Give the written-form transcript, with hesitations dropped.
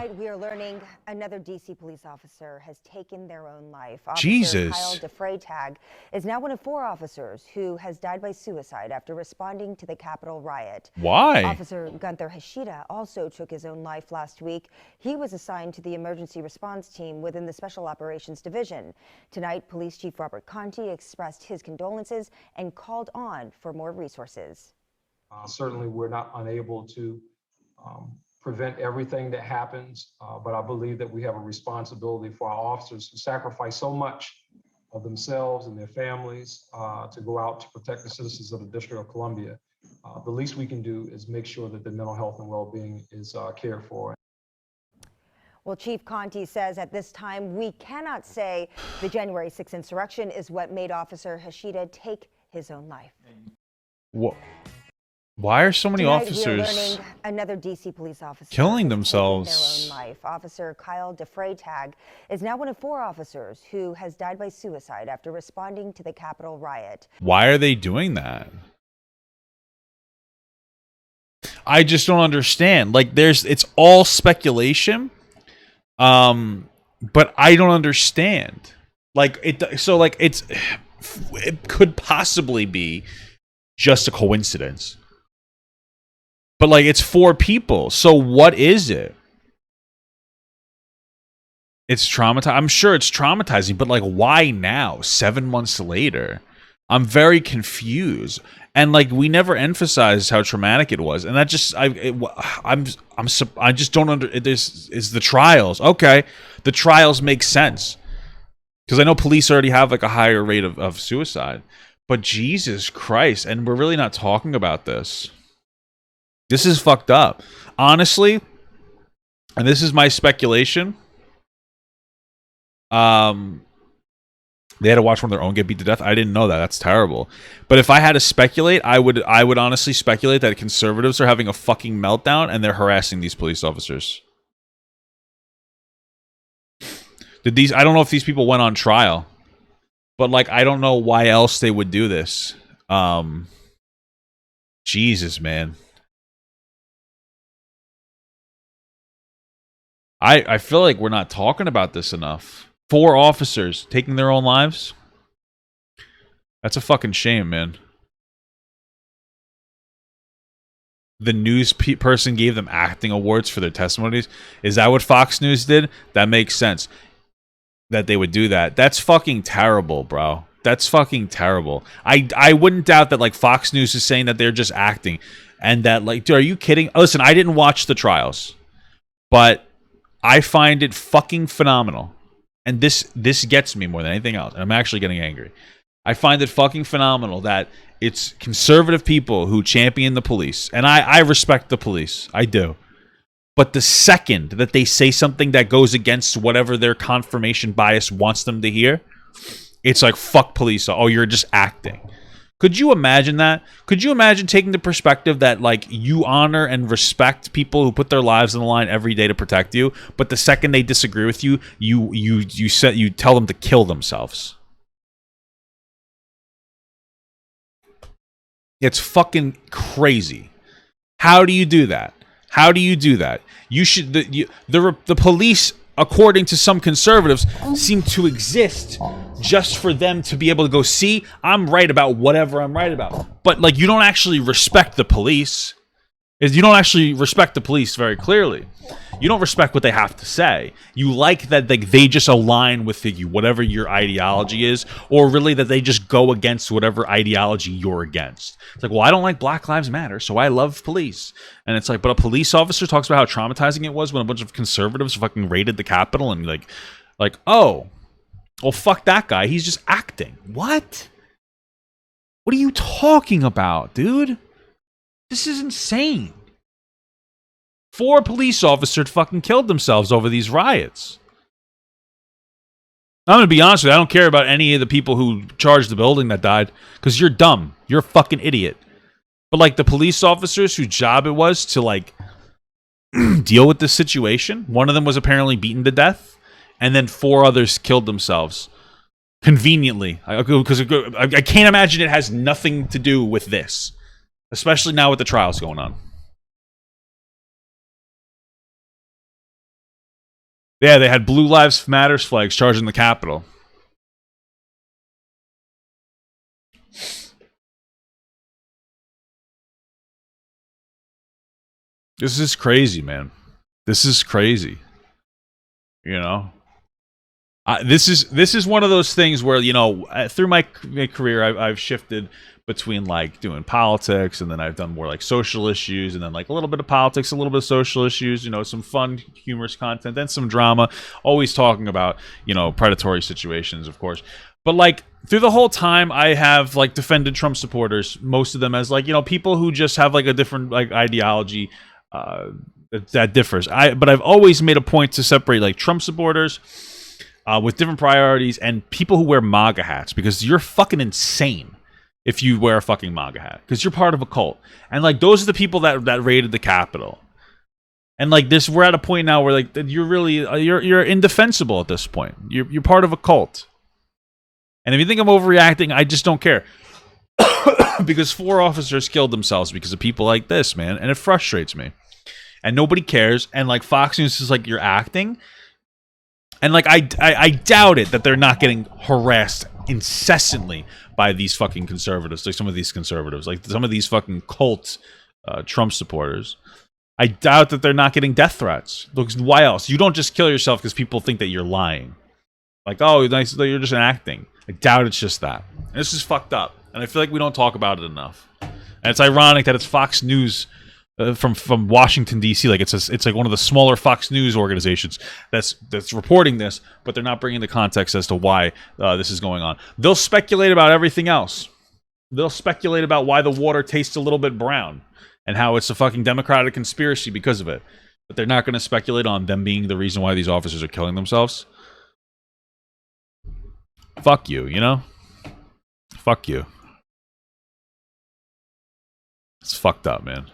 Tonight, we are learning another D.C. police officer has taken their own life. Jesus. Officer Kyle DeFraytag is now one of 4 officers who has died by suicide after responding to the Capitol riot. Why? Officer Gunther Hashida also took his own life last week. He was assigned to the emergency response team within the Special Operations Division. Tonight, Police Chief Robert Conti expressed his condolences and called on for more resources. Certainly, we're not unable to prevent everything that happens, but I believe that we have a responsibility for our officers who sacrifice so much of themselves and their families to go out to protect the citizens of the District of Columbia. The least we can do is make sure that their mental health and well-being is cared for. Well, Chief Conti says at this time, we cannot say the January 6th insurrection is what made Officer Hashida take his own life. What? Why are so many Tonight, officers we are learning another D.C. police officer killing has themselves? taken their own life. Officer Kyle DeFraytag is now one of 4 officers who has died by suicide after responding to the Capitol riot. Why are they doing that? I just don't understand. Like, it's all speculation. But I don't understand. Like, it could possibly be just a coincidence. But like, it's 4 people. So what is it? It's traumatizing. I'm sure it's traumatizing, but like, why now? 7 months later, I'm very confused. And like, we never emphasized how traumatic it was, and that just I just don't under. This is the trials. Okay, the trials make sense because I know police already have like a higher rate of suicide. But Jesus Christ, and we're really not talking about this. This is fucked up. Honestly, and this is my speculation. They had to watch one of their own get beat to death. I didn't know that. That's terrible. But if I had to speculate, I would honestly speculate that conservatives are having a fucking meltdown and they're harassing these police officers. I don't know if these people went on trial. But like, I don't know why else they would do this. Jesus, man. I feel like we're not talking about this enough. 4 officers taking their own lives. That's a fucking shame, man. The news person gave them acting awards for their testimonies. Is that what Fox News did? That makes sense. That they would do that. That's fucking terrible, bro. That's fucking terrible. I wouldn't doubt that like Fox News is saying that they're just acting, and that like, dude, are you kidding? Listen, I didn't watch the trials, but I find it fucking phenomenal, and this gets me more than anything else. And I'm actually getting angry. I find it fucking phenomenal that it's conservative people who champion the police, and I respect the police. I do. But the second that they say something that goes against whatever their confirmation bias wants them to hear, it's like, fuck police. Oh, you're just acting. Could you imagine that? Could you imagine taking the perspective that like you honor and respect people who put their lives on the line every day to protect you, but the second they disagree with you, you tell them to kill themselves? It's fucking crazy. How do you do that? How do you do that? You should the police, according to some conservatives, seem to exist just for them to be able to go, see, I'm right about whatever I'm right about. But like, you don't actually respect the police. You don't actually respect the police very clearly. You don't respect what they have to say. You like that they just align with you, whatever your ideology is, or really that they just go against whatever ideology you're against. It's like, well, I don't like Black Lives Matter, so I love police. And it's like, but a police officer talks about how traumatizing it was when a bunch of conservatives fucking raided the Capitol, and like, oh, well, fuck that guy. He's just acting. What? What are you talking about, dude? This is insane. 4 police officers fucking killed themselves over these riots. I'm going to be honest with you. I don't care about any of the people who charged the building that died, because you're dumb. You're a fucking idiot. But like the police officers whose job it was to like deal with this situation, one of them was apparently beaten to death, and then 4 others killed themselves. Conveniently. Because I can't imagine it has nothing to do with this. Especially now with the trials going on. Yeah, they had Blue Lives Matters flags charging the Capitol. This is crazy, man. This is crazy. You know, this is one of those things where, you know, through my career, I've shifted between like doing politics, and then I've done more like social issues, and then like a little bit of politics, a little bit of social issues, you know, some fun, humorous content, then some drama. Always talking about, you know, predatory situations, of course. But like through the whole time, I have like defended Trump supporters, most of them as like, you know, people who just have like a different like ideology. That differs. But I've always made a point to separate like Trump supporters with different priorities and people who wear MAGA hats, because you're fucking insane if you wear a fucking MAGA hat, because you're part of a cult. And like those are the people that raided the Capitol. And like this, we're at a point now where like you're really you're indefensible at this point. You're part of a cult. And if you think I'm overreacting, I just don't care. Because 4 officers killed themselves because of people like this, man, and it frustrates me. And nobody cares, and like Fox News is like, you're acting, and like I doubt it that they're not getting harassed incessantly by these fucking conservatives, like some of these conservatives, like some of these fucking cult Trump supporters. I doubt that they're not getting death threats. Look, why else? You don't just kill yourself because people think that you're lying. Like, oh, nice, you're just acting. I doubt it's just that. And this is fucked up, and I feel like we don't talk about it enough. And it's ironic that it's Fox News. From Washington D.C., like it's like one of the smaller Fox News organizations that's reporting this, but they're not bringing the context as to why this is going on. They'll speculate about everything else. They'll speculate about why the water tastes a little bit brown and how it's a fucking Democratic conspiracy because of it, but they're not going to speculate on them being the reason why these officers are killing themselves. Fuck you, you know? Fuck you. It's fucked up, man.